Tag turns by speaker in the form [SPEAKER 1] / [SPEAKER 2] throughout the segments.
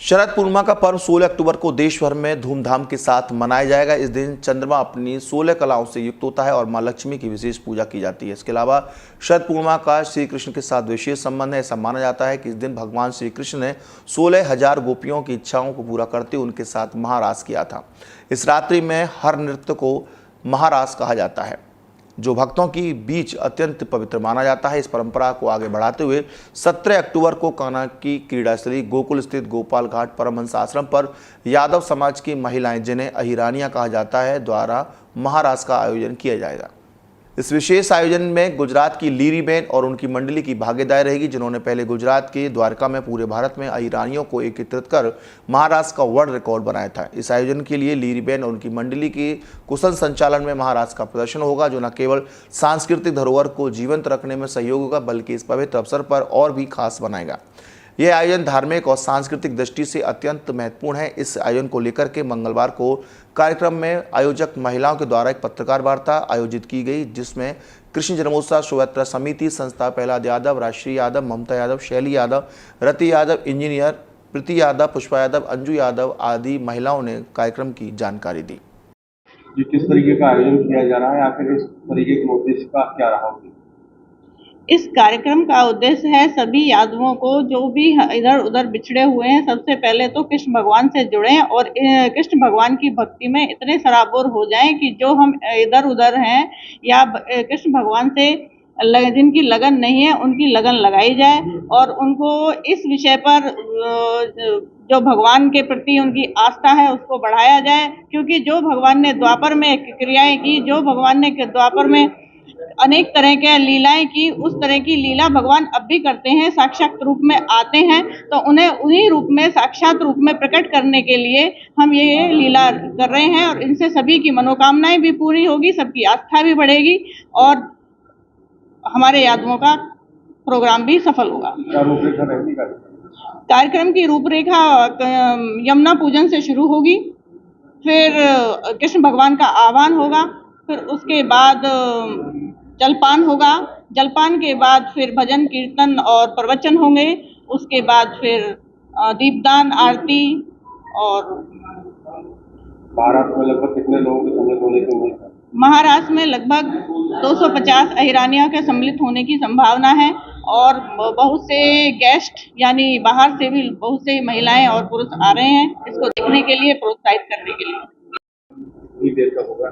[SPEAKER 1] शरद पूर्णिमा का पर्व 16 अक्टूबर को देश भर में धूमधाम के साथ मनाया जाएगा। इस दिन चंद्रमा अपनी 16 कलाओं से युक्त होता है और मां लक्ष्मी की विशेष पूजा की जाती है। इसके अलावा शरद पूर्णिमा का श्री कृष्ण के साथ विशेष संबंध है। ऐसा माना जाता है कि इस दिन भगवान श्री कृष्ण ने 16,000 गोपियों की इच्छाओं को पूरा करते हुए उनके साथ महारास किया था। इस रात्रि में हर नृत्य को महारास कहा जाता है, जो भक्तों की बीच अत्यंत पवित्र माना जाता है। इस परंपरा को आगे बढ़ाते हुए 17 अक्टूबर को कान्हा की क्रीड़ास्थली गोकुल स्थित गोपाल घाट परमहंस आश्रम पर यादव समाज की महिलाएं, जिन्हें अहिरानियां कहा जाता है, द्वारा महारास का आयोजन किया जाएगा। इस विशेष आयोजन में गुजरात की लीरी बेन और उनकी मंडली की भागीदारी रहेगी, जिन्होंने पहले गुजरात के द्वारका में पूरे भारत में अहिरानियों को एकत्रित कर महारास का वर्ल्ड रिकॉर्ड बनाया था। इस आयोजन के लिए लीरी बेन और उनकी मंडली के कुशल संचालन में महारास का प्रदर्शन होगा, जो न केवल सांस्कृतिक धरोहर को जीवंत रखने में सहयोग होगा, बल्कि इस पवित्र अवसर पर और भी खास बनाएगा। यह आयोजन धार्मिक और सांस्कृतिक दृष्टि से अत्यंत महत्वपूर्ण है। इस आयोजन को लेकर के मंगलवार को कार्यक्रम में आयोजक महिलाओं के द्वारा एक पत्रकार वार्ता आयोजित की गई, जिसमें कृष्ण जन्मोत्सव शोभायात्रा समिति संस्था प्रहलाद यादव, राष्ट्रीय यादव, ममता यादव, शैली यादव, रति यादव, इंजीनियर प्रीति यादव, पुष्पा यादव, अंजू यादव आदि महिलाओं ने कार्यक्रम की जानकारी दी।
[SPEAKER 2] किस तरीके का आयोजन किया जा रहा है, आखिर इस तरीके के उद्देश्य का क्या रहा?
[SPEAKER 3] इस कार्यक्रम का उद्देश्य है सभी यादवों को, जो भी इधर उधर बिछड़े हुए हैं, सबसे पहले तो कृष्ण भगवान से जुड़ें और कृष्ण भगवान की भक्ति में इतने सराबोर हो जाएं कि जो हम इधर उधर हैं या कृष्ण भगवान से जिनकी लगन नहीं है, उनकी लगन लगाई जाए और उनको इस विषय पर जो भगवान के प्रति उनकी आस्था है उसको बढ़ाया जाए। क्योंकि जो भगवान ने द्वापर में क्रियाएं की, जो भगवान ने द्वापर में अनेक तरह के लीलाएं की, उस तरह की लीला भगवान अब भी करते हैं, साक्षात रूप में आते हैं, तो उन्हें उन्हीं रूप में साक्षात रूप में प्रकट करने के लिए हम ये लीला कर रहे हैं और इनसे सभी की मनोकामनाएं भी पूरी होगी, सबकी आस्था भी बढ़ेगी और हमारे यादवों का प्रोग्राम भी सफल होगा। कार्यक्रम की रूपरेखा यमुना पूजन से शुरू होगी, फिर कृष्ण भगवान का आह्वान होगा, फिर उसके बाद जलपान होगा, जलपान के बाद फिर भजन कीर्तन और प्रवचन होंगे, उसके बाद फिर दीपदान आरती। और
[SPEAKER 2] महाराष्ट्र में लगभग कितने लोगों के सम्मिलित होने की उम्मीद है?
[SPEAKER 3] महाराष्ट्र में लगभग 250 अहिरानियों के सम्मिलित होने की संभावना है और बहुत से गेस्ट यानी बाहर से भी बहुत से महिलाएं और पुरुष आ रहे हैं इसको देखने के लिए, प्रोत्साहित करने के लिए।
[SPEAKER 2] देर का होगा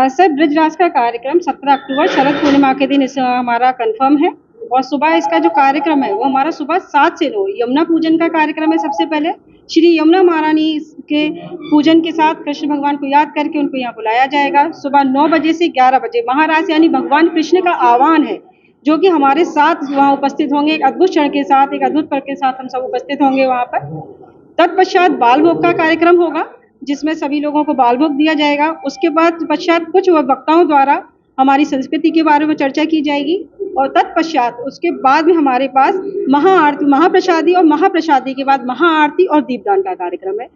[SPEAKER 4] सर, ब्रजराज का कार्यक्रम 17 अक्टूबर शरद पूर्णिमा के दिन हमारा कंफर्म है और सुबह इसका जो कार्यक्रम है वो हमारा सुबह 7 से 9 यमुना पूजन का कार्यक्रम है। सबसे पहले श्री यमुना महारानी के पूजन के साथ कृष्ण भगवान को याद करके उनको यहाँ बुलाया जाएगा। सुबह 9 बजे से 11 बजे महारास यानी भगवान कृष्ण का आह्वान है, जो कि हमारे साथ वहाँ उपस्थित होंगे। एक अद्भुत क्षण के साथ, एक अद्भुत पल के साथ हम सब उपस्थित होंगे वहाँ पर। तत्पश्चात बाल भोग का कार्यक्रम होगा, जिसमें सभी लोगों को बाल भोग दिया जाएगा। उसके बाद पश्चात कुछ वक्ताओं द्वारा हमारी संस्कृति के बारे में चर्चा की जाएगी और तत्पश्चात उसके बाद में हमारे पास महाआरती, महाप्रसादी और महाप्रसादी के बाद महाआरती और दीपदान का कार्यक्रम है,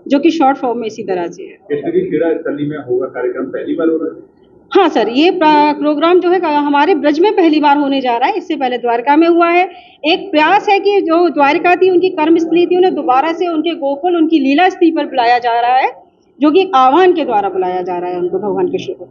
[SPEAKER 4] जो कि शॉर्ट फॉर्म में इसी तरह से है।
[SPEAKER 2] क्रीड़ास्थली में होगा कार्यक्रम, पहली बार हो रहा है?
[SPEAKER 4] हाँ सर, ये प्रोग्राम जो है हमारे ब्रज में पहली बार होने जा रहा है। इससे पहले द्वारका में हुआ है। एक प्रयास है कि जो द्वारका थी, उनकी कर्म स्थली थी, उन्हें दोबारा से उनके गोकुल, उनकी लीला स्थली पर बुलाया जा रहा है, जो कि आह्वान के द्वारा बुलाया जा रहा है उनको, भगवान कृष्ण को।